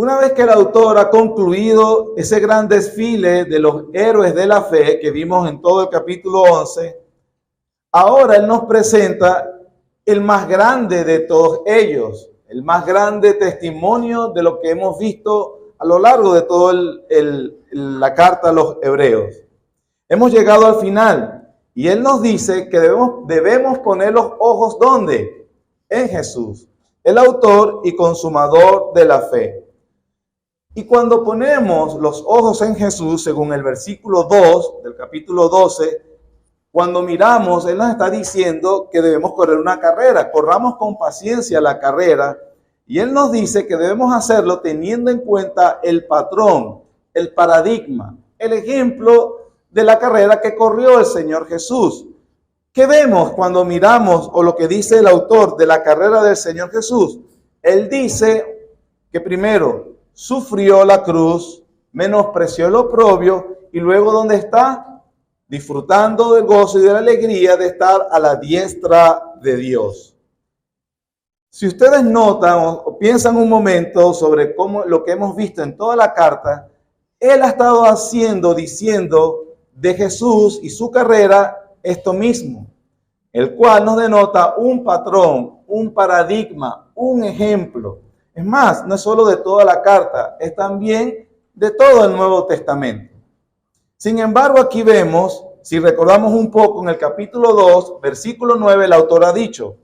Una vez que el autor ha concluido ese gran desfile de los héroes de la fe que vimos en todo el capítulo 11, ahora él nos presenta el más grande de todos ellos, el más grande testimonio de lo que hemos visto a lo largo de toda la carta a los hebreos. Hemos llegado al final y él nos dice que debemos poner los ojos ¿dónde? En Jesús, el autor y consumador de la fe. Y cuando ponemos los ojos en Jesús, según el versículo 2 del capítulo 12, cuando miramos, Él nos está diciendo que debemos correr una carrera, corramos con paciencia la carrera, y Él nos dice que debemos hacerlo teniendo en cuenta el patrón, el paradigma, el ejemplo de la carrera que corrió el Señor Jesús. ¿Qué vemos cuando miramos o lo que dice el autor de la carrera del Señor Jesús? Él dice que primero sufrió la cruz, menospreció el oprobio y luego ¿dónde está? Disfrutando del gozo y de la alegría de estar a la diestra de Dios. Si ustedes notan o piensan un momento sobre cómo lo que hemos visto en toda la carta, Él ha estado diciendo de Jesús y su carrera esto mismo, el cual nos denota un patrón, un paradigma, un ejemplo. Es más, no es solo de toda la carta, es también de todo el Nuevo Testamento. Sin embargo, aquí vemos, si recordamos un poco en el capítulo 2, versículo 9, el autor ha dicho,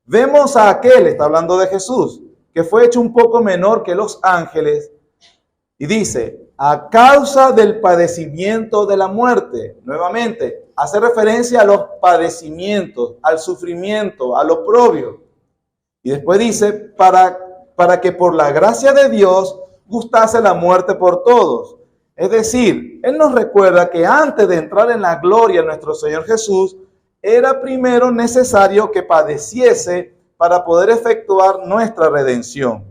vemos a aquel, está hablando de Jesús, que fue hecho un poco menor que los ángeles, y dice, a causa del padecimiento de la muerte. Nuevamente, hace referencia a los padecimientos, al sufrimiento, al oprobio. Y después dice, para que por la gracia de Dios gustase la muerte por todos. Es decir, Él nos recuerda que antes de entrar en la gloria de nuestro Señor Jesús, era primero necesario que padeciese para poder efectuar nuestra redención.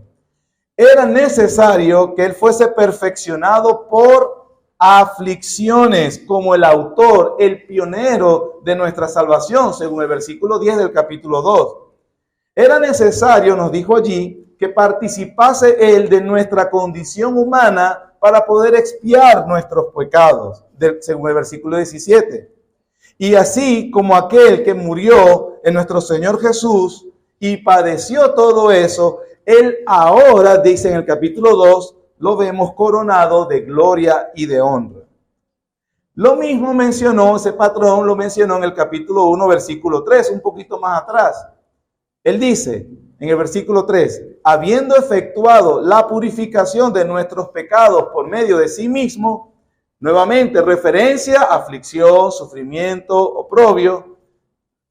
Era necesario que Él fuese perfeccionado por aflicciones, como el autor, el pionero de nuestra salvación, según el versículo 10 del capítulo 2. Era necesario, nos dijo allí, que participase Él de nuestra condición humana para poder expiar nuestros pecados, según el versículo 17. Y así como aquel que murió en nuestro Señor Jesús y padeció todo eso, Él ahora, dice en el capítulo 2, lo vemos coronado de gloria y de honra. Lo mismo mencionó, ese patrón lo mencionó en el capítulo 1, versículo 3, un poquito más atrás. Él dice en el versículo 3, habiendo efectuado la purificación de nuestros pecados por medio de sí mismo, nuevamente referencia, aflicción, sufrimiento, oprobio.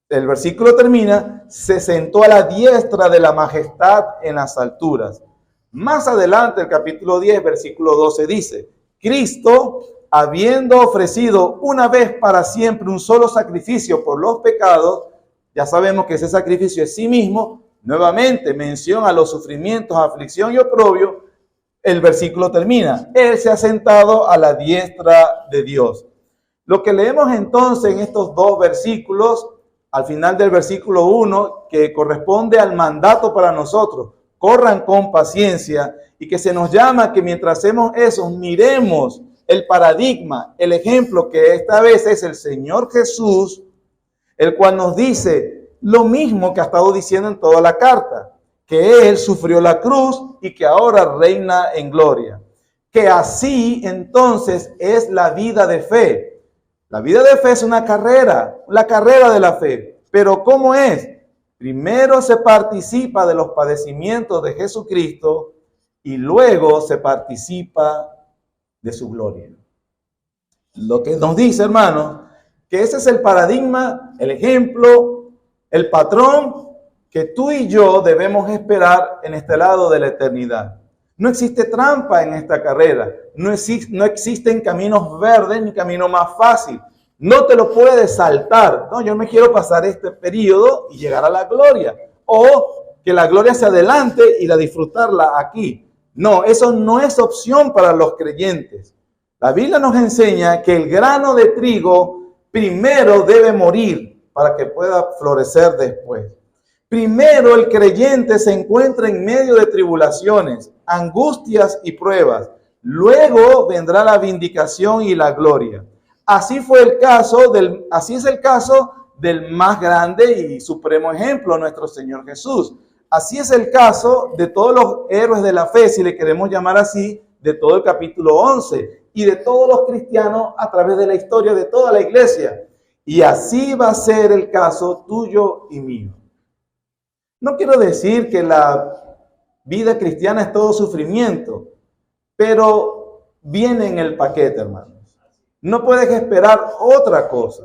El versículo termina, se sentó a la diestra de la majestad en las alturas. Más adelante, el capítulo 10, versículo 12 dice, Cristo, habiendo ofrecido una vez para siempre un solo sacrificio por los pecados, ya sabemos que ese sacrificio es sí mismo, nuevamente mención a los sufrimientos, aflicción y oprobio, el versículo termina, Él se ha sentado a la diestra de Dios. Lo que leemos entonces en estos dos versículos, al final del versículo 1, que corresponde al mandato para nosotros, corran con paciencia, y que se nos llama que mientras hacemos eso, miremos el paradigma, el ejemplo que esta vez es el Señor Jesús, el cual nos dice lo mismo que ha estado diciendo en toda la carta, que Él sufrió la cruz y que ahora reina en gloria. Que así entonces es la vida de fe. La vida de fe es una carrera, la carrera de la fe. Pero ¿cómo es? Primero se participa de los padecimientos de Jesucristo y luego se participa de su gloria. Lo que nos dice, hermanos, que ese es el paradigma, el ejemplo, el patrón que tú y yo debemos esperar en este lado de la eternidad. No existe trampa en esta carrera, no existen caminos verdes ni camino más fácil. No te lo puedes saltar. No, yo me quiero pasar este periodo y llegar a la gloria. O que la gloria se adelante y la disfrutarla aquí. No, eso no es opción para los creyentes. La Biblia nos enseña que el grano de trigo primero debe morir para que pueda florecer después. Primero, el creyente se encuentra en medio de tribulaciones, angustias y pruebas. Luego vendrá la vindicación y la gloria. Así es el caso del más grande y supremo ejemplo, nuestro Señor Jesús. Así es el caso de todos los héroes de la fe, si le queremos llamar así, de todo el capítulo 11 y de todos los cristianos a través de la historia de toda la iglesia. Y así va a ser el caso tuyo y mío. No quiero decir que la vida cristiana es todo sufrimiento, pero viene en el paquete, hermanos. No puedes esperar otra cosa.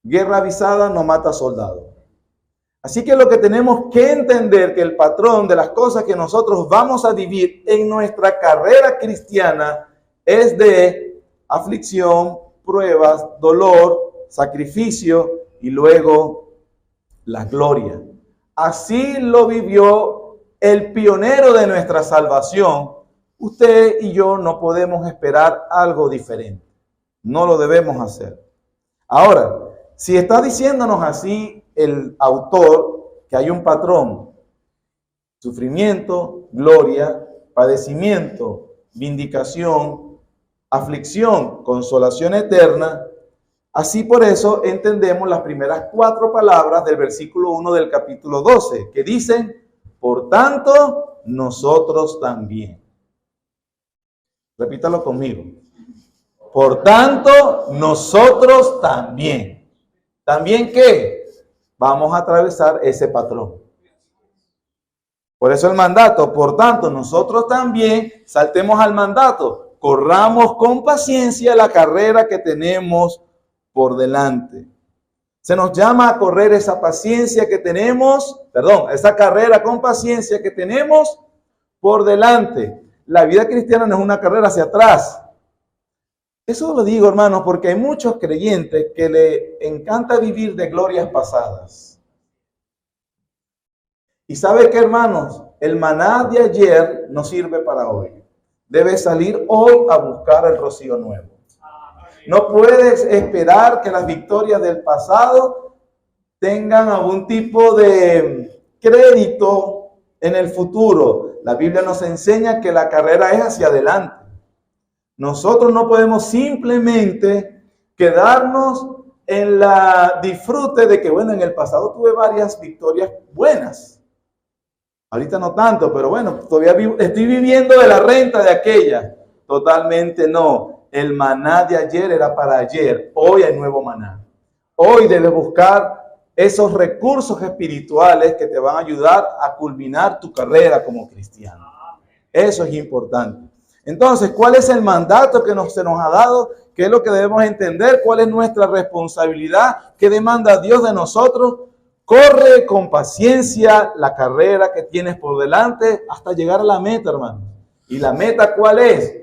Guerra avisada no mata soldado. Así que lo que tenemos que entender que el patrón de las cosas que nosotros vamos a vivir en nuestra carrera cristiana es de aflicción, pruebas, dolor, sacrificio y luego la gloria. Así lo vivió el pionero de nuestra salvación. Usted y yo no podemos esperar algo diferente. No lo debemos hacer. Ahora, si está diciéndonos así el autor que hay un patrón: sufrimiento, gloria, padecimiento, vindicación, aflicción, consolación eterna. Así por eso entendemos las primeras 4 palabras del versículo 1 del capítulo 12, que dicen: por tanto, nosotros también. Repítalo conmigo. Por tanto, nosotros también. ¿También qué? Vamos a atravesar ese patrón. Por eso el mandato. Por tanto, nosotros también saltemos al mandato. Corramos con paciencia la carrera que tenemos por delante. Se nos llama a correr esa paciencia que tenemos, esa carrera con paciencia que tenemos por delante. La vida cristiana no es una carrera hacia atrás. Eso lo digo, hermanos, porque hay muchos creyentes que le encanta vivir de glorias pasadas. Y ¿sabe qué, hermanos? El maná de ayer no sirve para hoy. Debe salir hoy a buscar el rocío nuevo. No puedes esperar que las victorias del pasado tengan algún tipo de crédito en el futuro. La Biblia nos enseña que la carrera es hacia adelante. Nosotros no podemos simplemente quedarnos en la disfrute de que, bueno, en el pasado tuve varias victorias buenas. Ahorita no tanto, pero bueno, todavía estoy viviendo de la renta de aquella. Totalmente no. El maná de ayer era para ayer. Hoy hay nuevo maná. Hoy debes buscar esos recursos espirituales que te van a ayudar a culminar tu carrera como cristiano. Eso es importante. Entonces, ¿cuál es el mandato que se nos ha dado? ¿Qué es lo que debemos entender? ¿Cuál es nuestra responsabilidad? ¿Qué demanda Dios de nosotros? Corre con paciencia la carrera que tienes por delante hasta llegar a la meta, hermano. ¿Y la meta cuál es?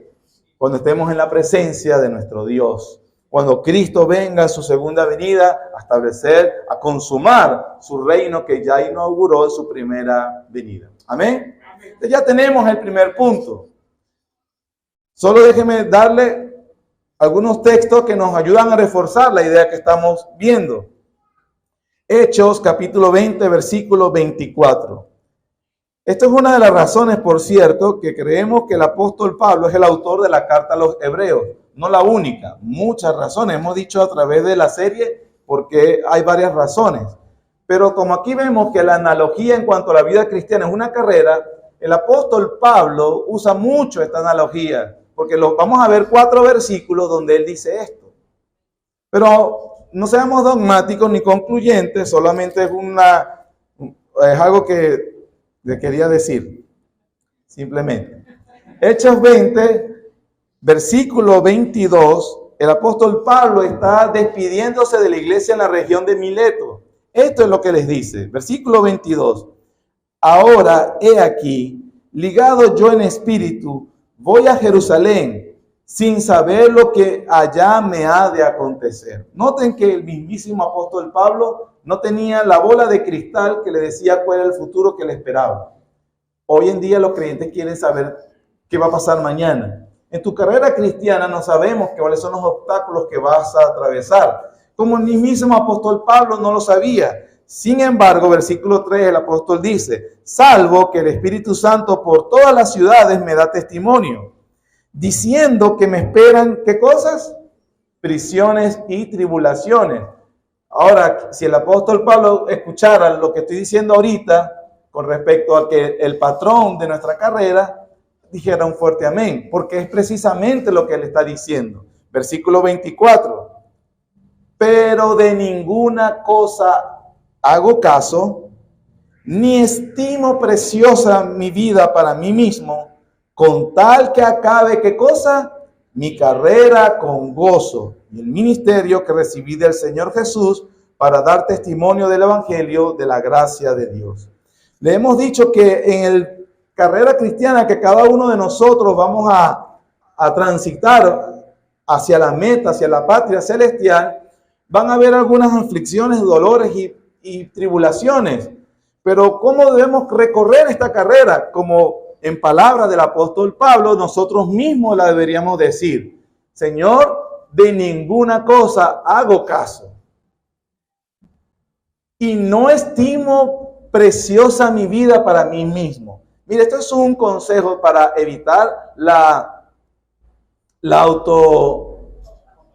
Cuando estemos en la presencia de nuestro Dios. Cuando Cristo venga en su segunda venida a establecer, a consumar su reino que ya inauguró en su primera venida. Amén. Entonces ya tenemos el primer punto. Solo déjeme darle algunos textos que nos ayudan a reforzar la idea que estamos viendo. Hechos, capítulo 20, versículo 24. Esto es una de las razones, por cierto, que creemos que el apóstol Pablo es el autor de la carta a los hebreos. No la única, muchas razones. Hemos dicho a través de la serie porque hay varias razones. Pero como aquí vemos que la analogía en cuanto a la vida cristiana es una carrera, el apóstol Pablo usa mucho esta analogía. Porque vamos a ver 4 versículos donde él dice esto. Pero no seamos dogmáticos ni concluyentes, solamente es algo que le quería decir. Simplemente. Hechos 20, versículo 22, el apóstol Pablo está despidiéndose de la iglesia en la región de Mileto. Esto es lo que les dice. Versículo 22. Ahora, he aquí, ligado yo en espíritu, voy a Jerusalén sin saber lo que allá me ha de acontecer. Noten que el mismísimo apóstol Pablo no tenía la bola de cristal que le decía cuál era el futuro que le esperaba. Hoy en día los creyentes quieren saber qué va a pasar mañana. En tu carrera cristiana no sabemos cuáles son los obstáculos que vas a atravesar. Como el mismísimo apóstol Pablo no lo sabía. Sin embargo, versículo 3, el apóstol dice, salvo que el Espíritu Santo por todas las ciudades me da testimonio, diciendo que me esperan, ¿qué cosas? Prisiones y tribulaciones. Ahora, si el apóstol Pablo escuchara lo que estoy diciendo ahorita con respecto a que el patrón de nuestra carrera, dijera un fuerte amén, porque es precisamente lo que él está diciendo. Versículo 24. Pero de ninguna cosa hago caso, ni estimo preciosa mi vida para mí mismo, con tal que acabe, ¿qué cosa? Mi carrera con gozo y el ministerio que recibí del Señor Jesús para dar testimonio del Evangelio de la gracia de Dios. Le hemos dicho que en la carrera cristiana que cada uno de nosotros vamos a transitar hacia la meta, hacia la patria celestial, van a haber algunas aflicciones, dolores y tribulaciones. Pero ¿cómo debemos recorrer esta carrera? Como en palabras del apóstol Pablo, nosotros mismos la deberíamos decir. Señor, de ninguna cosa hago caso. Y no estimo preciosa mi vida para mí mismo. Mire, esto es un consejo para evitar la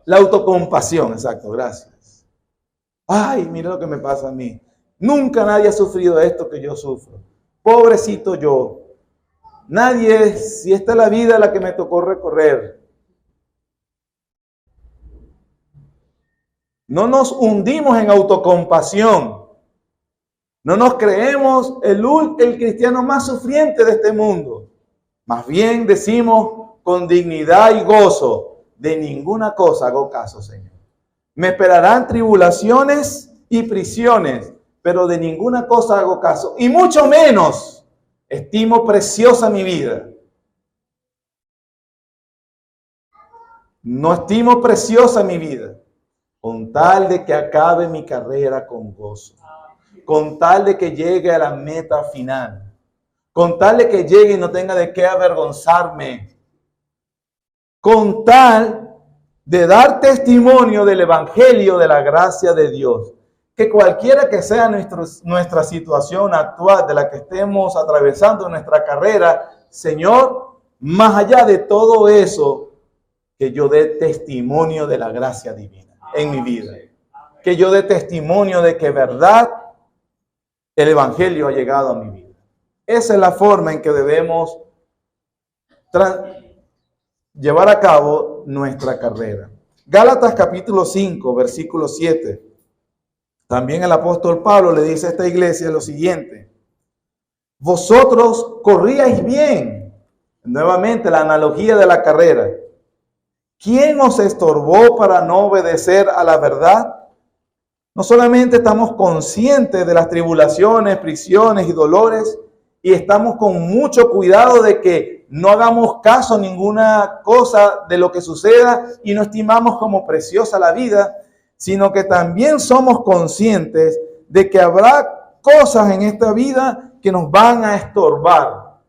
autocompasión. Exacto, gracias. Ay, mira lo que me pasa a mí. Nunca nadie ha sufrido esto que yo sufro. Pobrecito yo. Nadie, si esta es la vida la que me tocó recorrer. No nos hundimos en autocompasión. No nos creemos el cristiano más sufriente de este mundo. Más bien decimos con dignidad y gozo, de ninguna cosa hago caso, Señor. Me esperarán tribulaciones y prisiones, pero de ninguna cosa hago caso. Y mucho menos estimo preciosa mi vida. No estimo preciosa mi vida, con tal de que acabe mi carrera con gozo, con tal de que llegue a la meta final, con tal de que llegue y no tenga de qué avergonzarme, con tal de dar testimonio del Evangelio de la gracia de Dios. Que cualquiera que sea nuestra situación actual, de la que estemos atravesando en nuestra carrera, Señor, más allá de todo eso, que yo dé testimonio de la gracia divina en mi vida. Que yo dé testimonio de que verdad el Evangelio ha llegado a mi vida. Esa es la forma en que debemos llevar a cabo nuestra carrera. Gálatas capítulo 5, versículo 7. También el apóstol Pablo le dice a esta iglesia lo siguiente: vosotros corríais bien. Nuevamente la analogía de la carrera. ¿Quién os estorbó para no obedecer a la verdad? No solamente estamos conscientes de las tribulaciones, prisiones y dolores, y estamos con mucho cuidado de que no hagamos caso a ninguna cosa de lo que suceda y no estimamos como preciosa la vida, sino que también somos conscientes de que habrá cosas en esta vida que nos van a estorbar.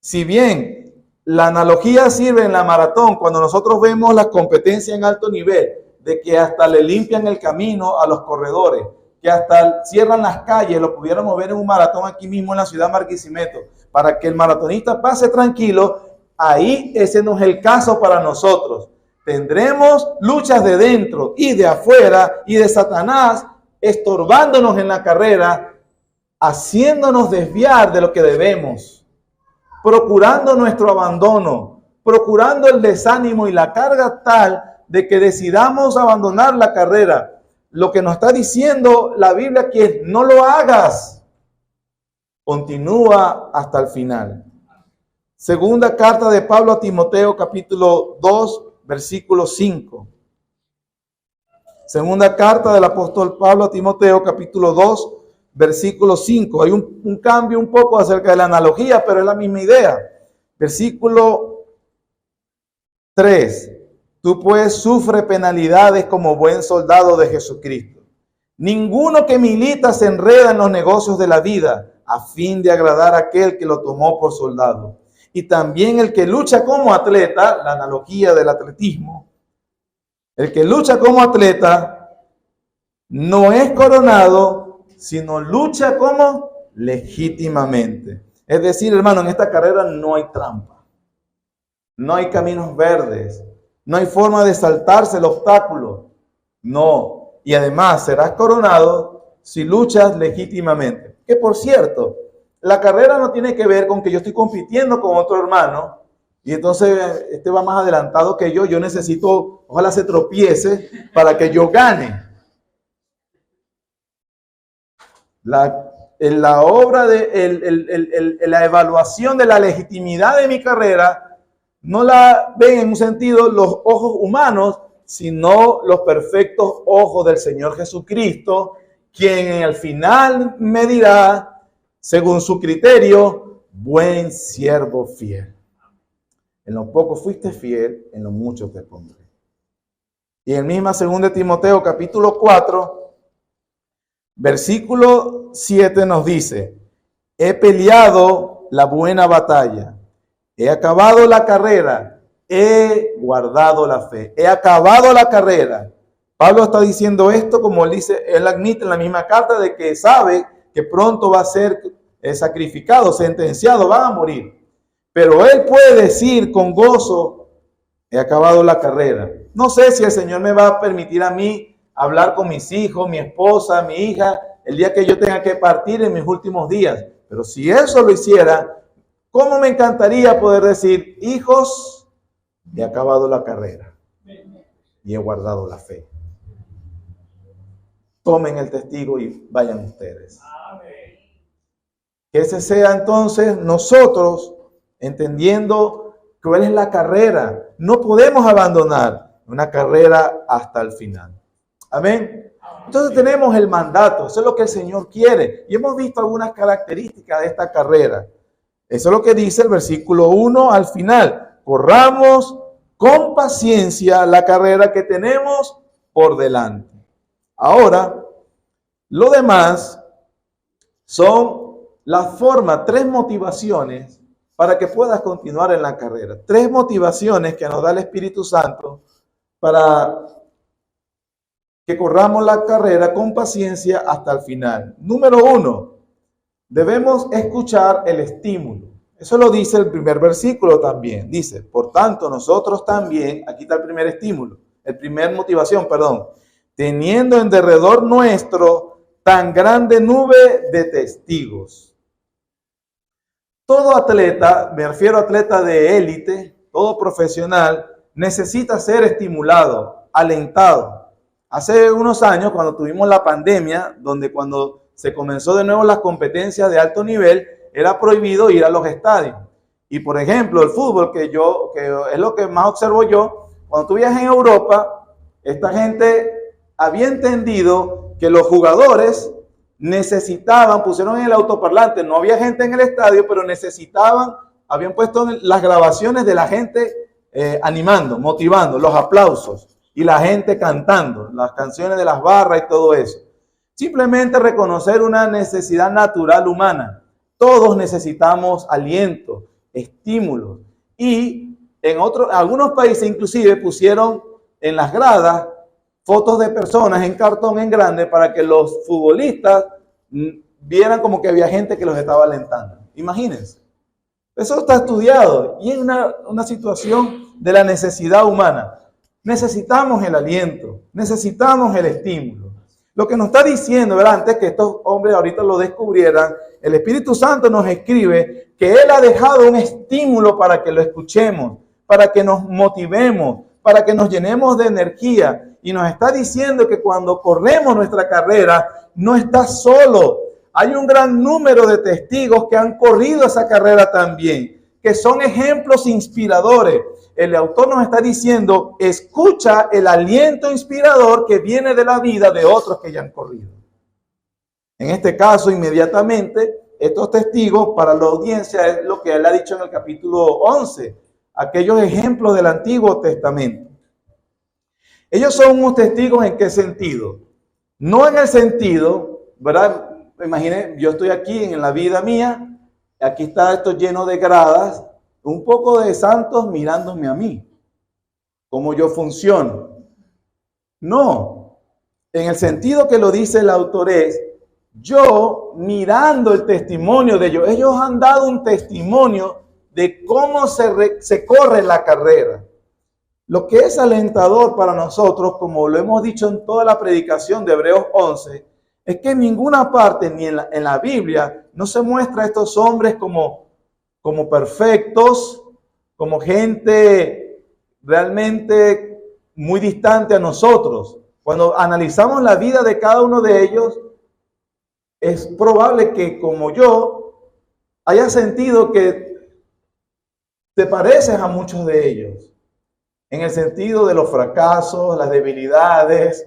Si bien la analogía sirve en la maratón, cuando nosotros vemos la competencia en alto nivel, de que hasta le limpian el camino a los corredores, que hasta cierran las calles, lo pudiéramos ver en un maratón aquí mismo en la ciudad de Barquisimeto, para que el maratonista pase tranquilo, ahí ese no es el caso para nosotros. Tendremos luchas de dentro y de afuera y de Satanás estorbándonos en la carrera, haciéndonos desviar de lo que debemos, procurando nuestro abandono, procurando el desánimo y la carga tal de que decidamos abandonar la carrera. Lo que nos está diciendo la Biblia que es: no lo hagas. Continúa hasta el final. Segunda carta de Pablo a Timoteo, capítulo 2, versículo 5. Segunda carta del apóstol Pablo a Timoteo, capítulo 2, versículo 5. Hay un cambio un poco acerca de la analogía, pero es la misma idea. Versículo 3. Tú pues sufre penalidades como buen soldado de Jesucristo. Ninguno que milita se enreda en los negocios de la vida a fin de agradar a aquel que lo tomó por soldado. Y también el que lucha como atleta, la analogía del atletismo, el que lucha como atleta no es coronado, sino lucha como legítimamente. Es decir, hermano, en esta carrera no hay trampa, no hay caminos verdes, no hay forma de saltarse el obstáculo, no. Y además serás coronado si luchas legítimamente. Que por cierto, la carrera no tiene que ver con que yo estoy compitiendo con otro hermano y entonces este va más adelantado que yo necesito, ojalá se tropiece para que yo gane. La obra de la evaluación de la legitimidad de mi carrera no la ven en un sentido los ojos humanos, sino los perfectos ojos del Señor Jesucristo, quien al final me dirá, según su criterio, buen siervo fiel. En lo poco fuiste fiel, en lo mucho te pondré. Y en misma 2 Timoteo capítulo 4, versículo 7 nos dice, he peleado la buena batalla, he acabado la carrera, he guardado la fe, he acabado la carrera. Pablo está diciendo esto como él admite en la misma carta de que sabe que pronto va a ser sacrificado, sentenciado, va a morir. Pero él puede decir con gozo, he acabado la carrera. No sé si el Señor me va a permitir a mí hablar con mis hijos, mi esposa, mi hija, el día que yo tenga que partir en mis últimos días. Pero si eso lo hiciera, ¿cómo me encantaría poder decir, hijos, he acabado la carrera y he guardado la fe? Tomen el testigo y vayan ustedes. Que ese sea entonces nosotros, entendiendo cuál es la carrera. No podemos abandonar una carrera hasta el final. Amén. Entonces tenemos el mandato, eso es lo que el Señor quiere. Y hemos visto algunas características de esta carrera. Eso es lo que dice el versículo 1 al final. Corramos con paciencia la carrera que tenemos por delante. Ahora, lo demás son las formas, 3 motivaciones para que puedas continuar en la carrera. 3 motivaciones que nos da el Espíritu Santo para que corramos la carrera con paciencia hasta el final. Número 1, debemos escuchar el estímulo. Eso lo dice el primer versículo también. Dice, por tanto, nosotros también, aquí está el primer estímulo, motivación, teniendo en derredor nuestro tan grande nube de testigos. Todo atleta, me refiero a atleta de élite, todo profesional, necesita ser estimulado, alentado. Hace unos años, cuando tuvimos la pandemia, donde cuando se comenzó de nuevo las competencias de alto nivel, era prohibido ir a los estadios. Y por ejemplo, el fútbol, que es lo que más observo yo, cuando tú viajas en Europa, esta gente había entendido que los jugadores pusieron en el autoparlante, no había gente en el estadio, pero habían puesto las grabaciones de la gente animando, motivando, los aplausos y la gente cantando, las canciones de las barras y todo eso. Simplemente reconocer una necesidad natural humana. Todos necesitamos aliento, estímulos. Y algunos países inclusive pusieron en las gradas fotos de personas en cartón en grande para que los futbolistas vieran como que había gente que los estaba alentando. Imagínense. Eso está estudiado y es una situación de la necesidad humana. Necesitamos el aliento, necesitamos el estímulo. Lo que nos está diciendo, ¿verdad? Antes que estos hombres ahorita lo descubrieran, el Espíritu Santo nos escribe que Él ha dejado un estímulo para que lo escuchemos, para que nos motivemos, para que nos llenemos de energía. Y nos está diciendo que cuando corremos nuestra carrera, no estás solo. Hay un gran número de testigos que han corrido esa carrera también, que son ejemplos inspiradores. El autor nos está diciendo, escucha el aliento inspirador que viene de la vida de otros que ya han corrido. En este caso, inmediatamente, estos testigos para la audiencia es lo que él ha dicho en el capítulo 11, aquellos ejemplos del Antiguo Testamento. Ellos son unos testigos ¿en qué sentido? No en el sentido, ¿verdad? Imaginen, yo estoy aquí en la vida mía, aquí está esto lleno de gradas, un poco de santos mirándome a mí, cómo yo funciono. No, en el sentido que lo dice el autor es, yo mirando el testimonio de ellos han dado un testimonio de cómo se corre la carrera. Lo que es alentador para nosotros, como lo hemos dicho en toda la predicación de Hebreos 11, es que en ninguna parte, ni en la Biblia, no se muestra a estos hombres como perfectos, como gente realmente muy distante a nosotros. Cuando analizamos la vida de cada uno de ellos, es probable que, como yo, haya sentido que te pareces a muchos de ellos, en el sentido de los fracasos, las debilidades,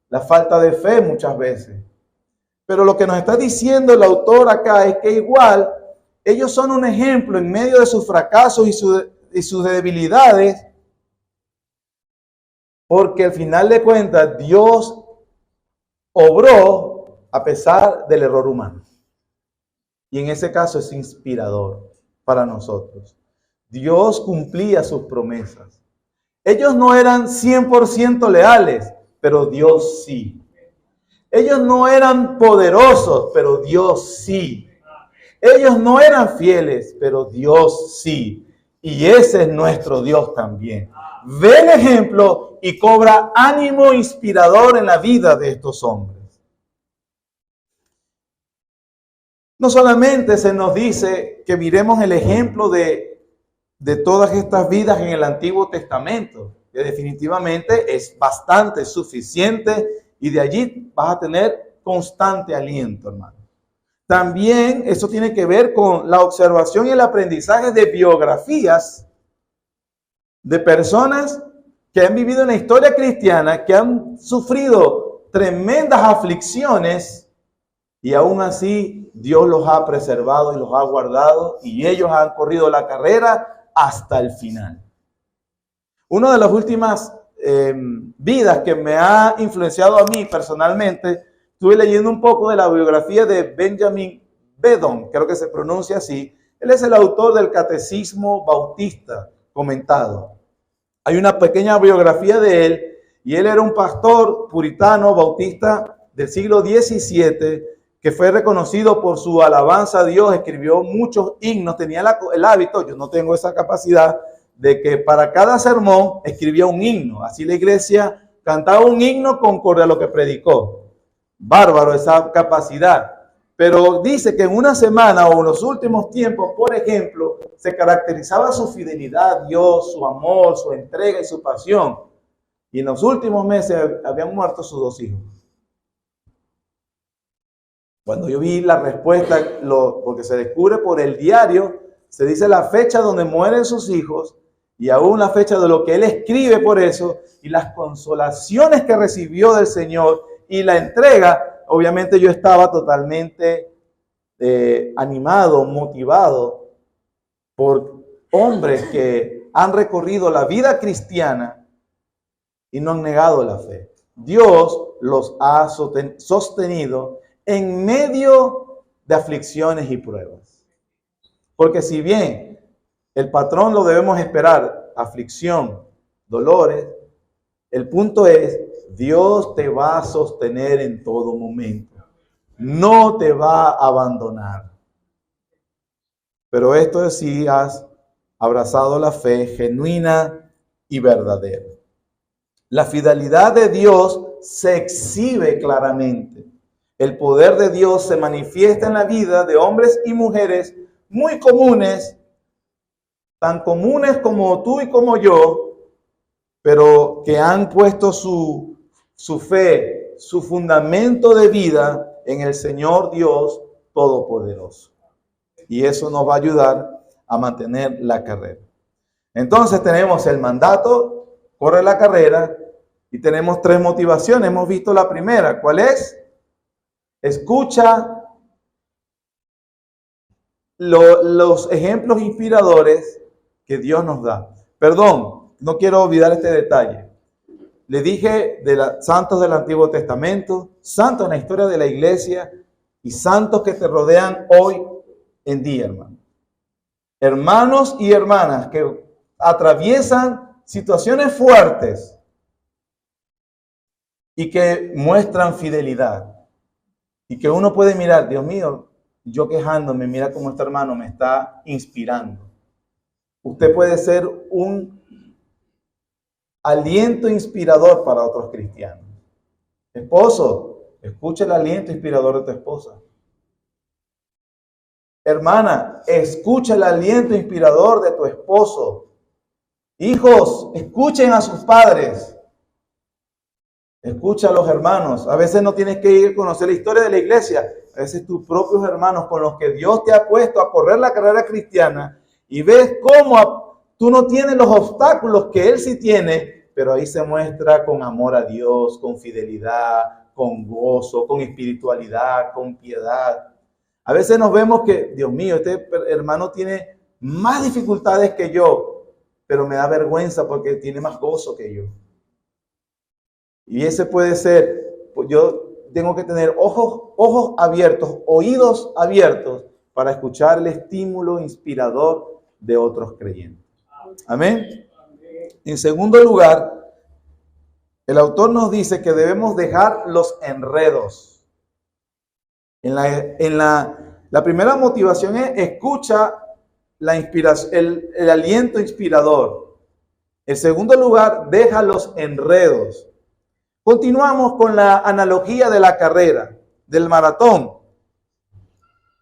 la falta de fe muchas veces. Pero lo que nos está diciendo el autor acá es que igual ellos son un ejemplo en medio de sus fracasos y sus debilidades, porque al final de cuentas Dios obró a pesar del error humano. Y en ese caso es inspirador para nosotros. Dios cumplía sus promesas. Ellos no eran 100% leales, pero Dios sí. Ellos no eran poderosos, pero Dios sí. Ellos no eran fieles, pero Dios sí. Y ese es nuestro Dios también. Ve el ejemplo y cobra ánimo inspirador en la vida de estos hombres. No solamente se nos dice que miremos el ejemplo de todas estas vidas en el Antiguo Testamento, que definitivamente es bastante suficiente y de allí vas a tener constante aliento, hermano. También eso tiene que ver con la observación y el aprendizaje de biografías de personas que han vivido en la historia cristiana, que han sufrido tremendas aflicciones y aún así Dios los ha preservado y los ha guardado y ellos han corrido la carrera hasta el final. Una de las últimas vidas que me ha influenciado a mí personalmente, estuve leyendo un poco de la biografía de Benjamin Beddon, creo que se pronuncia así. Él es el autor del Catecismo Bautista comentado. Hay una pequeña biografía de él y él era un pastor puritano bautista del siglo XVII que fue reconocido por su alabanza a Dios, escribió muchos himnos, tenía el hábito, yo no tengo esa capacidad, de que para cada sermón escribía un himno. Así la iglesia cantaba un himno concorde a lo que predicó. Bárbaro esa capacidad. Pero dice que en una semana o en los últimos tiempos, por ejemplo, se caracterizaba su fidelidad a Dios, su amor, su entrega y su pasión. Y en los últimos meses habían muerto sus 2 hijos. Cuando yo vi la respuesta, porque se descubre por el diario, se dice la fecha donde mueren sus hijos y aún la fecha de lo que él escribe por eso y las consolaciones que recibió del Señor y la entrega. Obviamente yo estaba totalmente animado, motivado por hombres que han recorrido la vida cristiana y no han negado la fe. Dios los ha sostenido en medio de aflicciones y pruebas. Porque si bien el patrón lo debemos esperar, aflicción, dolores, el punto es, Dios te va a sostener en todo momento. No te va a abandonar. Pero esto es si has abrazado la fe genuina y verdadera. La fidelidad de Dios se exhibe claramente. El poder de Dios se manifiesta en la vida de hombres y mujeres muy comunes, tan comunes como tú y como yo, pero que han puesto su fe, su fundamento de vida en el Señor Dios Todopoderoso. Y eso nos va a ayudar a mantener la carrera. Entonces tenemos el mandato, corre la carrera, y tenemos 3 motivaciones. Hemos visto la primera, ¿cuál es? Escucha los ejemplos inspiradores que Dios nos da. Perdón, no quiero olvidar este detalle. Le dije de los santos del Antiguo Testamento, santos en la historia de la iglesia y santos que te rodean hoy en día, hermano. Hermanos y hermanas que atraviesan situaciones fuertes y que muestran fidelidad. Y que uno puede mirar, Dios mío, yo quejándome, mira cómo este hermano me está inspirando. Usted puede ser un aliento inspirador para otros cristianos. Esposo, escucha el aliento inspirador de tu esposa. Hermana, escucha el aliento inspirador de tu esposo. Hijos, escuchen a sus padres. Escucha a los hermanos. A veces no tienes que ir a conocer la historia de la iglesia. A veces tus propios hermanos con los que Dios te ha puesto a correr la carrera cristiana y ves cómo tú no tienes los obstáculos que Él sí tiene, pero ahí se muestra con amor a Dios, con fidelidad, con gozo, con espiritualidad, con piedad. A veces nos vemos que, Dios mío, este hermano tiene más dificultades que yo, pero me da vergüenza porque tiene más gozo que yo. Y ese puede ser, pues yo tengo que tener ojos abiertos, oídos abiertos para escuchar el estímulo inspirador de otros creyentes. Amén. En segundo lugar, el autor nos dice que debemos dejar los enredos. La primera motivación es escucha la inspiración, el aliento inspirador. En segundo lugar, deja los enredos. Continuamos con la analogía de la carrera, del maratón.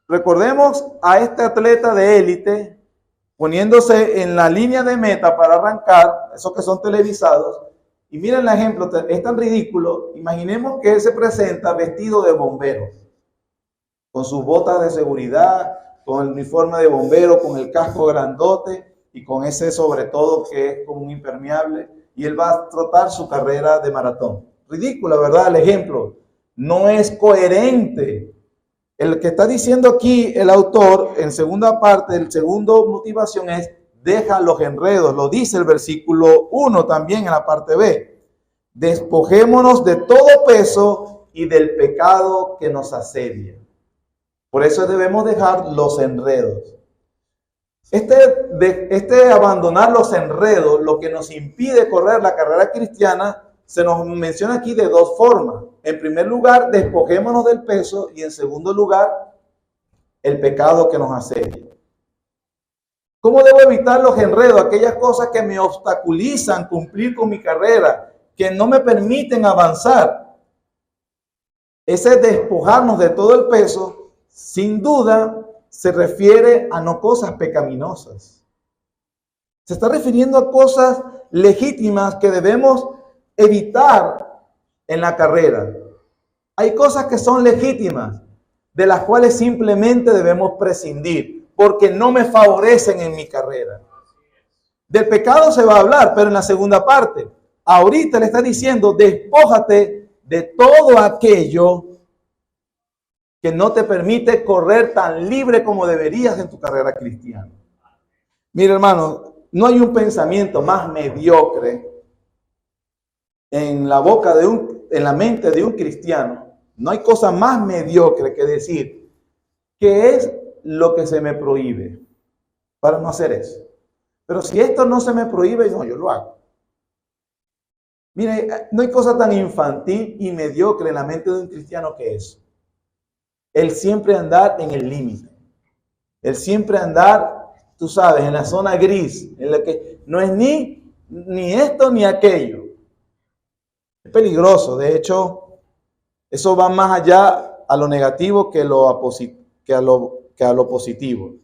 Recordemos a este atleta de élite poniéndose en la línea de meta para arrancar, esos que son televisados. Y miren el ejemplo, es tan ridículo. Imaginemos que él se presenta vestido de bombero, con sus botas de seguridad, con el uniforme de bombero, con el casco grandote y con ese sobre todo que es como un impermeable. Y él va a trotar su carrera de maratón. Ridícula, ¿verdad? El ejemplo no es coherente. El que está diciendo aquí el autor en segunda parte, el segundo motivación es deja los enredos. Lo dice el versículo 1 también en la parte B. Despojémonos de todo peso y del pecado que nos asedia. Por eso debemos dejar los enredos. Este abandonar los enredos, lo que nos impide correr la carrera cristiana, se nos menciona aquí de dos formas. En primer lugar, despojémonos del peso y en segundo lugar, el pecado que nos asedia. ¿Cómo debo evitar los enredos? Aquellas cosas que me obstaculizan cumplir con mi carrera, que no me permiten avanzar. Ese despojarnos de todo el peso, sin duda, se refiere a no cosas pecaminosas. Se está refiriendo a cosas legítimas que debemos evitar en la carrera. Hay cosas que son legítimas, de las cuales simplemente debemos prescindir, porque no me favorecen en mi carrera. Del pecado se va a hablar, pero en la segunda parte. Ahorita le está diciendo, despójate de todo aquello que no te permite correr tan libre como deberías en tu carrera cristiana. Mira, hermano, no hay un pensamiento más mediocre en la boca en la mente de un cristiano. No hay cosa más mediocre que decir ¿qué es lo que se me prohíbe para no hacer eso? Pero si esto no se me prohíbe, no, yo lo hago. Mire, no hay cosa tan infantil y mediocre en la mente de un cristiano que eso. El siempre andar en el límite. El siempre andar, tú sabes, en la zona gris, en la que no es ni esto ni aquello. Es peligroso. De hecho, eso va más allá a lo negativo que a lo positivo.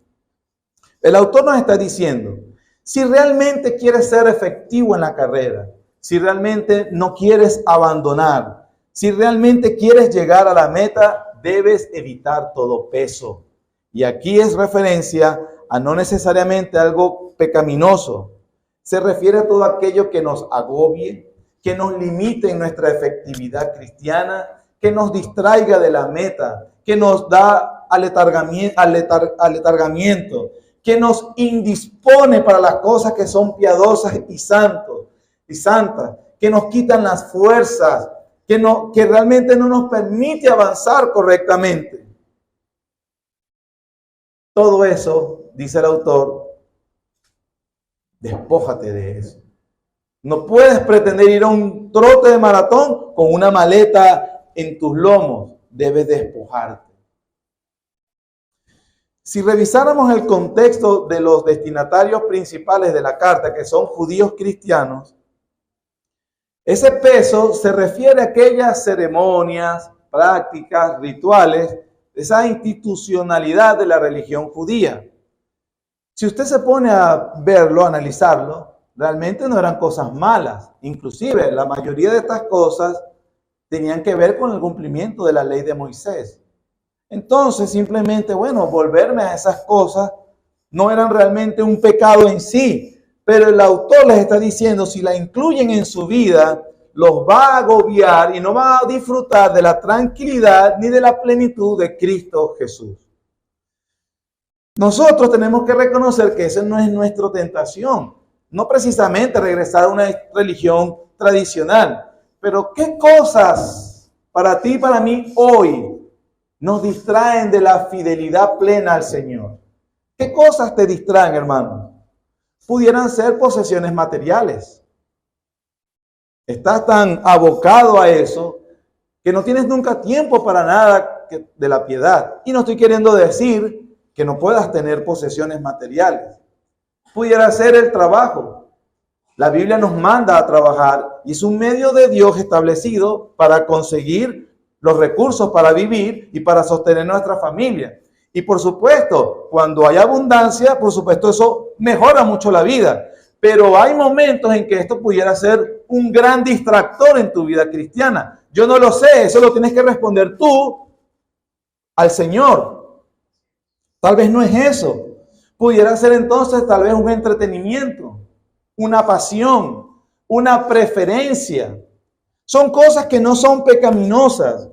El autor nos está diciendo, si realmente quieres ser efectivo en la carrera, si realmente no quieres abandonar, si realmente quieres llegar a la meta, debes evitar todo peso. Y aquí es referencia a no necesariamente algo pecaminoso. Se refiere a todo aquello que nos agobie, que nos limite en nuestra efectividad cristiana, que nos distraiga de la meta, que nos da aletargamiento, que nos indispone para las cosas que son piadosas y santas, que nos quitan las fuerzas, que realmente no nos permite avanzar correctamente. Todo eso, dice el autor, despójate de eso. No puedes pretender ir a un trote de maratón con una maleta en tus lomos. Debes despojarte. Si revisáramos el contexto de los destinatarios principales de la carta, que son judíos cristianos, ese peso se refiere a aquellas ceremonias, prácticas, rituales, esa institucionalidad de la religión judía. Si usted se pone a verlo, a analizarlo, realmente no eran cosas malas. Inclusive, la mayoría de estas cosas tenían que ver con el cumplimiento de la ley de Moisés. Entonces, simplemente, volverme a esas cosas no eran realmente un pecado en sí. Pero el autor les está diciendo, si la incluyen en su vida, los va a agobiar y no va a disfrutar de la tranquilidad ni de la plenitud de Cristo Jesús. Nosotros tenemos que reconocer que esa no es nuestra tentación. No precisamente regresar a una religión tradicional. Pero ¿qué cosas para ti y para mí hoy nos distraen de la fidelidad plena al Señor? ¿Qué cosas te distraen, hermano? Pudieran ser posesiones materiales. Estás tan abocado a eso que no tienes nunca tiempo para nada de la piedad. Y no estoy queriendo decir que no puedas tener posesiones materiales. Pudiera ser el trabajo. La Biblia nos manda a trabajar y es un medio de Dios establecido para conseguir los recursos para vivir y para sostener nuestra familia. Y por supuesto, cuando hay abundancia, por supuesto eso mejora mucho la vida. Pero hay momentos en que esto pudiera ser un gran distractor en tu vida cristiana. Yo no lo sé, eso lo tienes que responder tú al Señor. Tal vez no es eso. Pudiera ser entonces tal vez un entretenimiento, una pasión, una preferencia. Son cosas que no son pecaminosas,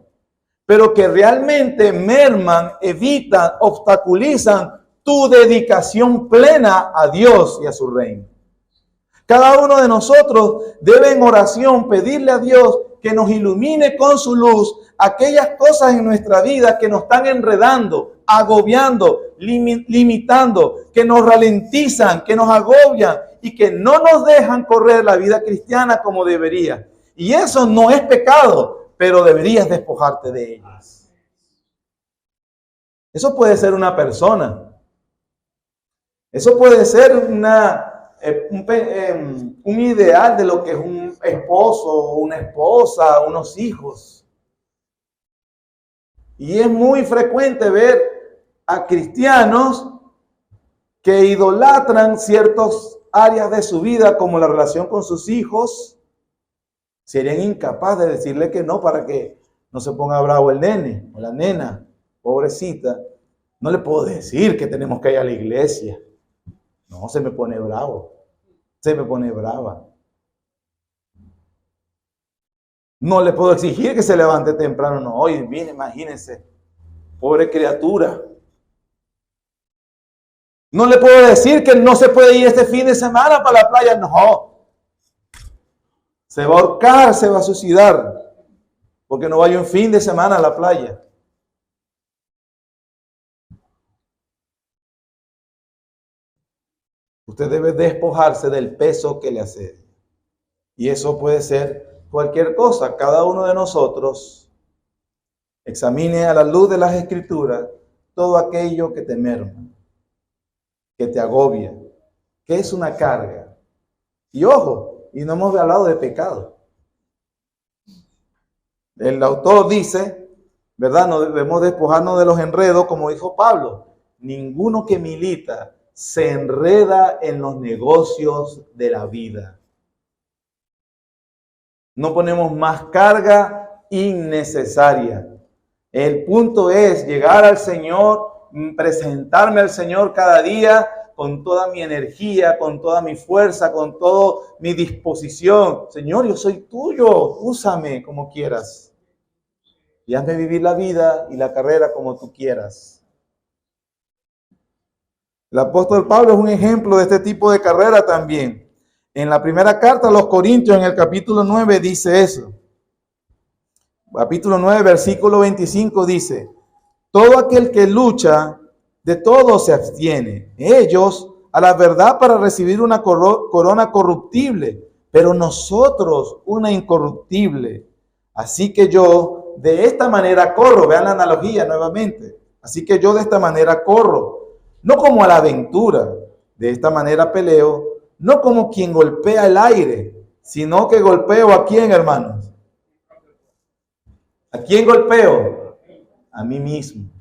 pero que realmente merman, evitan, obstaculizan tu dedicación plena a Dios y a su reino. Cada uno de nosotros debe en oración pedirle a Dios que nos ilumine con su luz aquellas cosas en nuestra vida que nos están enredando, agobiando, limitando, que nos ralentizan, que nos agobian y que no nos dejan correr la vida cristiana como debería. Y eso no es pecado, pero deberías despojarte de ellas. Eso puede ser una persona. Eso puede ser un ideal de lo que es un esposo, una esposa, unos hijos. Y es muy frecuente ver a cristianos que idolatran ciertas áreas de su vida, como la relación con sus hijos. Serían incapaces de decirle que no para que no se ponga bravo el nene o la nena, pobrecita. No le puedo decir que tenemos que ir a la iglesia. No, se me pone bravo. Se me pone brava. No le puedo exigir que se levante temprano. No, hoy, mire, imagínense. Pobre criatura. No le puedo decir que no se puede ir este fin de semana para la playa. No. Se va a ahorcar, se va a suicidar. Porque no vaya un fin de semana a la playa. Usted debe despojarse del peso que le asedia. Y eso puede ser cualquier cosa. Cada uno de nosotros examine a la luz de las Escrituras todo aquello que te merma, que te agobia, que es una carga. Y ojo, y no hemos hablado de pecado. El autor dice, ¿verdad? No debemos despojarnos de los enredos, como dijo Pablo. Ninguno que milita se enreda en los negocios de la vida. No ponemos más carga innecesaria. El punto es llegar al Señor, presentarme al Señor cada día con toda mi energía, con toda mi fuerza, con toda mi disposición. Señor, yo soy tuyo, úsame como quieras. Y hazme vivir la vida y la carrera como tú quieras. El apóstol Pablo es un ejemplo de este tipo de carrera también. En la primera carta a los Corintios, en el capítulo 9, dice eso. Capítulo 9, versículo 25 dice: todo aquel que lucha, de todo se abstiene. Ellos, a la verdad, para recibir una corona corruptible, pero nosotros una incorruptible. Así que yo de esta manera corro. Vean la analogía nuevamente. Así que yo de esta manera corro, no como a la aventura. De esta manera peleo, no como quien golpea el aire, sino que golpeo ¿a quién, hermanos? ¿A quién golpeo? A mí mismo.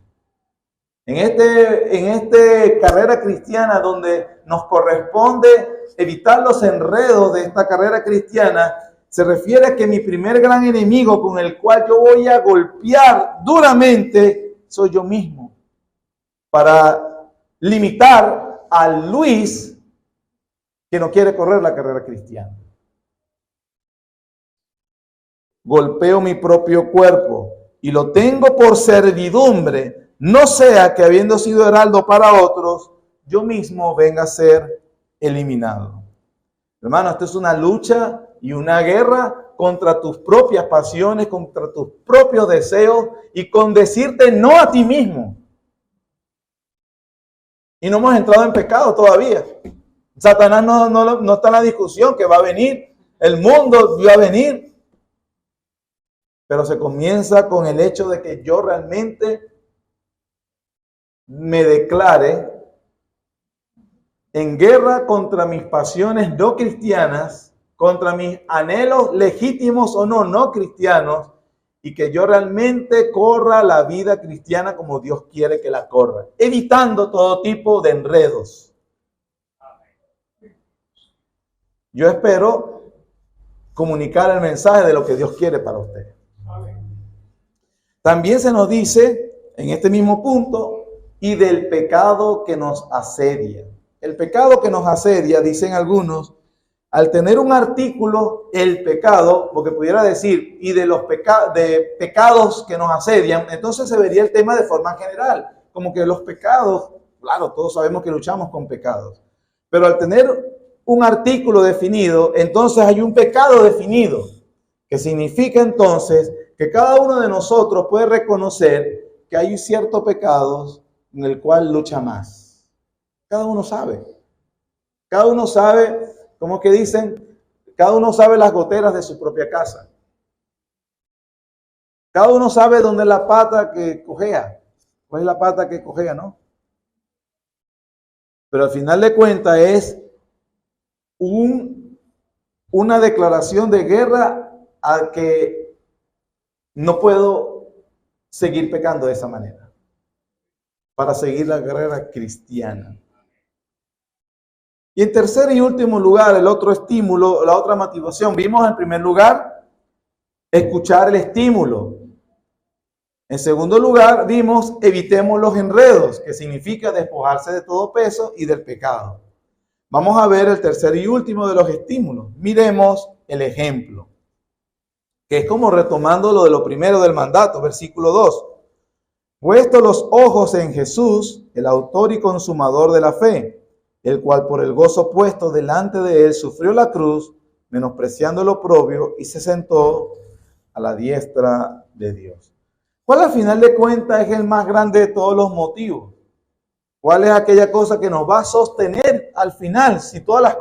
En esta carrera cristiana donde nos corresponde evitar los enredos de esta carrera cristiana, se refiere a que mi primer gran enemigo con el cual yo voy a golpear duramente soy yo mismo, para limitar a Luis que no quiere correr la carrera cristiana. Golpeo mi propio cuerpo y lo tengo por servidumbre, no sea que habiendo sido heraldo para otros, yo mismo venga a ser eliminado. Hermano, esto es una lucha y una guerra contra tus propias pasiones, contra tus propios deseos y con decirte no a ti mismo. Y no hemos entrado en pecado todavía. Satanás no está en la discusión que va a venir, el mundo va a venir. Pero se comienza con el hecho de que yo realmente me declare en guerra contra mis pasiones no cristianas, contra mis anhelos legítimos o no cristianos, y que yo realmente corra la vida cristiana como Dios quiere que la corra, evitando todo tipo de enredos. Yo espero comunicar el mensaje de lo que Dios quiere para usted. También se nos dice en este mismo punto, y del pecado que nos asedia. El pecado que nos asedia, dicen algunos, al tener un artículo, el pecado, porque pudiera decir, y de los pecados que nos asedian, entonces se vería el tema de forma general, como que los pecados, claro, todos sabemos que luchamos con pecados, pero al tener un artículo definido, entonces hay un pecado definido, que significa entonces que cada uno de nosotros puede reconocer que hay ciertos pecados en el cual lucha más. Cada uno sabe. Cada uno sabe, como que dicen, cada uno sabe las goteras de su propia casa. Cada uno sabe dónde es la pata que cojea. ¿Cuál es la pata que cojea, no? Pero al final de cuentas es una declaración de guerra a que no puedo seguir pecando de esa manera para seguir la carrera cristiana. Y en tercer y último lugar, el otro estímulo, la otra motivación, vimos en primer lugar escuchar el estímulo. En segundo lugar, vimos evitemos los enredos, que significa despojarse de todo peso y del pecado. Vamos a ver el tercer y último de los estímulos. Miremos el ejemplo, que es como retomando lo de lo primero del mandato, versículo 2. Puesto los ojos en Jesús, el autor y consumador de la fe, el cual por el gozo puesto delante de él sufrió la cruz, menospreciando el oprobio, y se sentó a la diestra de Dios. ¿Cuál al final de cuentas es el más grande de todos los motivos? ¿Cuál es aquella cosa que nos va a sostener al final si todas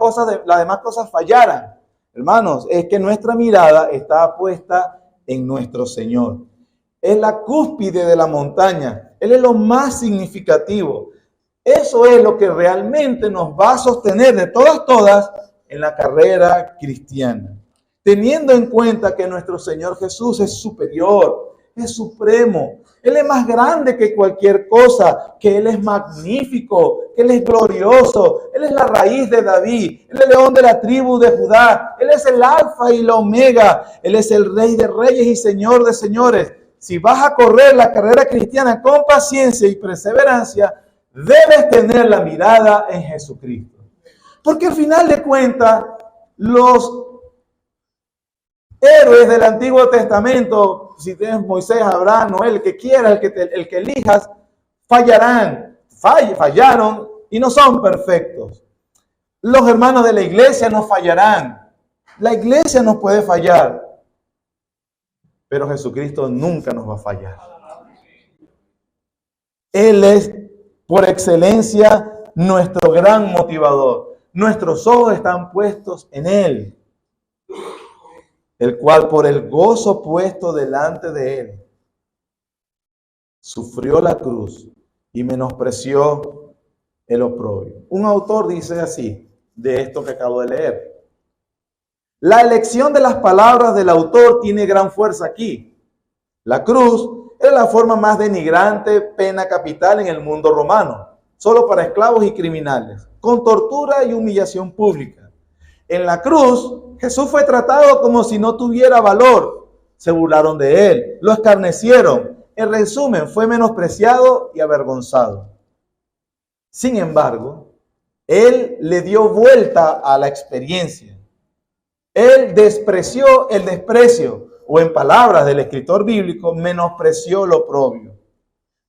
las demás cosas fallaran? Hermanos, es que nuestra mirada está puesta en nuestro Señor. Es la cúspide de la montaña. Él es lo más significativo. Eso es lo que realmente nos va a sostener de todas en la carrera cristiana. Teniendo en cuenta que nuestro Señor Jesús es superior, es supremo. Él es más grande que cualquier cosa, que Él es magnífico, que Él es glorioso. Él es la raíz de David, Él es el león de la tribu de Judá. Él es el alfa y la omega. Él es el rey de reyes y señor de señores. Si vas a correr la carrera cristiana con paciencia y perseverancia, debes tener la mirada en Jesucristo. Porque al final de cuentas, los héroes del Antiguo Testamento, si tienes Moisés, Abraham, Noé, el que quieras, el que elijas, fallaron y no son perfectos. Los hermanos de la iglesia no fallarán. La iglesia no puede fallar. Pero Jesucristo nunca nos va a fallar. Él es, por excelencia, nuestro gran motivador. Nuestros ojos están puestos en Él. el cual por el gozo puesto delante de él, sufrió la cruz y menospreció el oprobio. Un autor dice así, de esto que acabo de leer: la elección de las palabras del autor tiene gran fuerza aquí. La cruz era la forma más denigrante pena capital en el mundo romano, solo para esclavos y criminales, con tortura y humillación pública. En la cruz, Jesús fue tratado como si no tuviera valor. Se burlaron de él, lo escarnecieron. En resumen, fue menospreciado y avergonzado. Sin embargo, él le dio vuelta a la experiencia. Él despreció el desprecio, o en palabras del escritor bíblico, menospreció lo oprobio.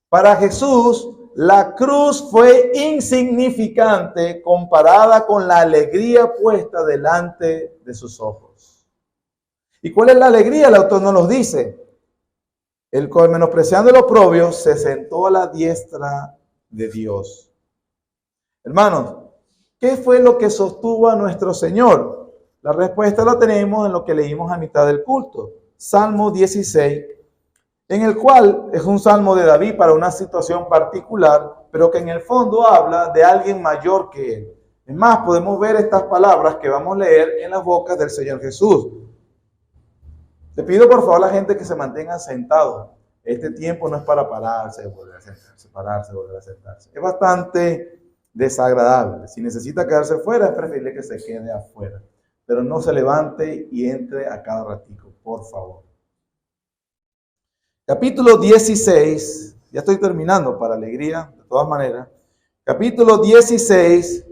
Para Jesús, la cruz fue insignificante comparada con la alegría puesta delante de sus ojos. ¿Y cuál es la alegría? El autor nos lo dice. El cual, menospreciando el oprobio, se sentó a la diestra de Dios. Hermanos, ¿qué fue lo que sostuvo a nuestro Señor? La respuesta la tenemos en lo que leímos a mitad del culto. Salmo 16, en el cual es un salmo de David para una situación particular, pero que en el fondo habla de alguien mayor que él. Es más, podemos ver estas palabras que vamos a leer en las bocas del Señor Jesús. Te pido por favor a la gente que se mantenga sentado. Este tiempo no es para pararse, volver a sentarse, pararse, volver a sentarse. Es bastante desagradable. Si necesita quedarse fuera, es preferible que se quede afuera. Pero no se levante y entre a cada ratico, por favor. Capítulo 16, ya estoy terminando para alegría, de todas maneras. Capítulo 16,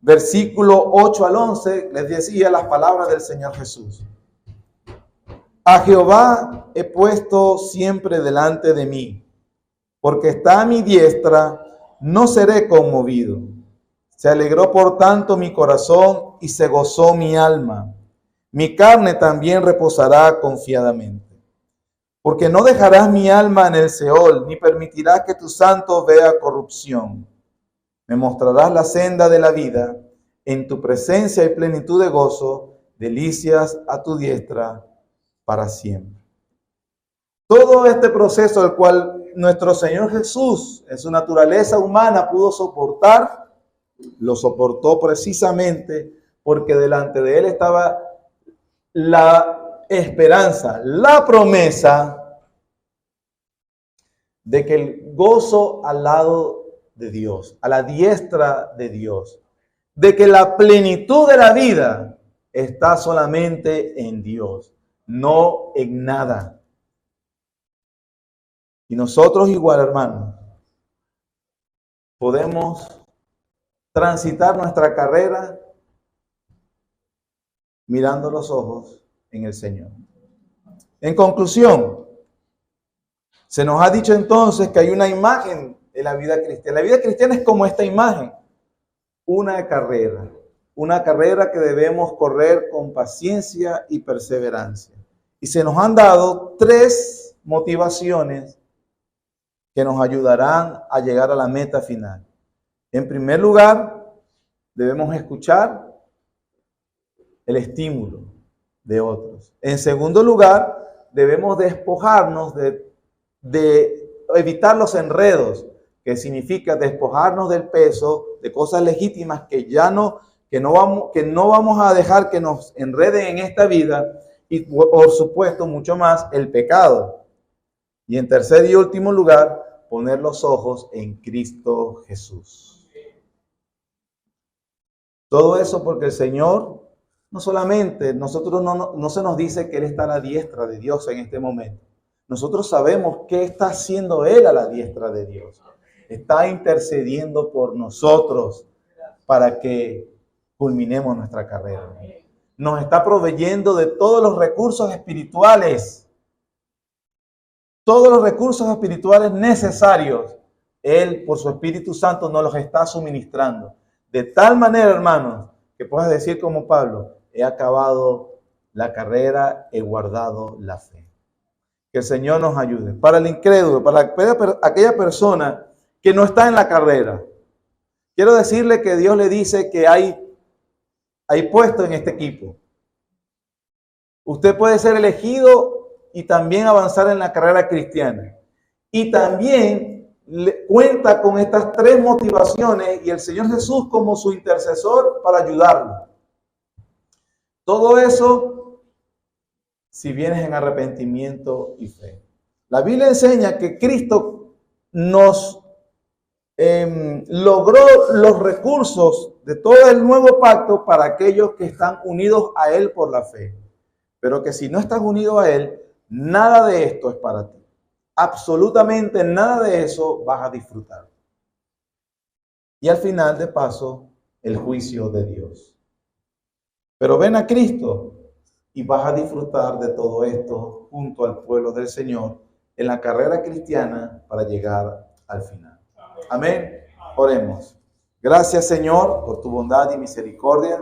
versículo 8 al 11, les decía las palabras del Señor Jesús. A Jehová he puesto siempre delante de mí, porque está a mi diestra, no seré conmovido. Se alegró por tanto mi corazón y se gozó mi alma. Mi carne también reposará confiadamente. Porque no dejarás mi alma en el Seol, ni permitirás que tu santo vea corrupción. Me mostrarás la senda de la vida. En tu presencia hay plenitud de gozo, delicias a tu diestra para siempre. Todo este proceso, el cual nuestro Señor Jesús, en su naturaleza humana, pudo soportar, lo soportó precisamente porque delante de él estaba la esperanza, la promesa de que el gozo al lado de Dios, a la diestra de Dios, de que la plenitud de la vida está solamente en Dios, no en nada. Y nosotros igual, hermanos, podemos transitar nuestra carrera mirando los ojos en el Señor. En conclusión, se nos ha dicho entonces que hay una imagen en la vida cristiana. La vida cristiana es como esta imagen, una carrera que debemos correr con paciencia y perseverancia. Y se nos han dado 3 motivaciones que nos ayudarán a llegar a la meta final. En primer lugar, debemos escuchar el estímulo de otros. En segundo lugar, debemos despojarnos de evitar los enredos, que significa despojarnos del peso de cosas legítimas que no vamos a dejar que nos enreden en esta vida, y por supuesto mucho más el pecado. Y en tercer y último lugar, poner los ojos en Cristo Jesús. Todo eso porque el Señor, no solamente, no se nos dice que Él está a la diestra de Dios en este momento. Nosotros sabemos qué está haciendo Él a la diestra de Dios. Está intercediendo por nosotros para que culminemos nuestra carrera. Nos está proveyendo de todos los recursos espirituales. Todos los recursos espirituales necesarios. Él, por su Espíritu Santo, nos los está suministrando. De tal manera, hermanos, que puedas decir como Pablo, he acabado la carrera, he guardado la fe. Que el Señor nos ayude. Para el incrédulo, para aquella persona que no está en la carrera, quiero decirle que Dios le dice que hay puesto en este equipo. Usted puede ser elegido y también avanzar en la carrera cristiana. Y también cuenta con estas tres motivaciones y el Señor Jesús como su intercesor para ayudarlo. Todo eso si vienes en arrepentimiento y fe. La Biblia enseña que Cristo nos logró los recursos de todo el nuevo pacto para aquellos que están unidos a Él por la fe. Pero que si no estás unido a Él, nada de esto es para ti. Absolutamente nada de eso vas a disfrutar. Y al final, de paso, el juicio de Dios. Pero ven a Cristo y vas a disfrutar de todo esto junto al pueblo del Señor en la carrera cristiana para llegar al final. Amén. Oremos. Gracias, Señor, por tu bondad y misericordia.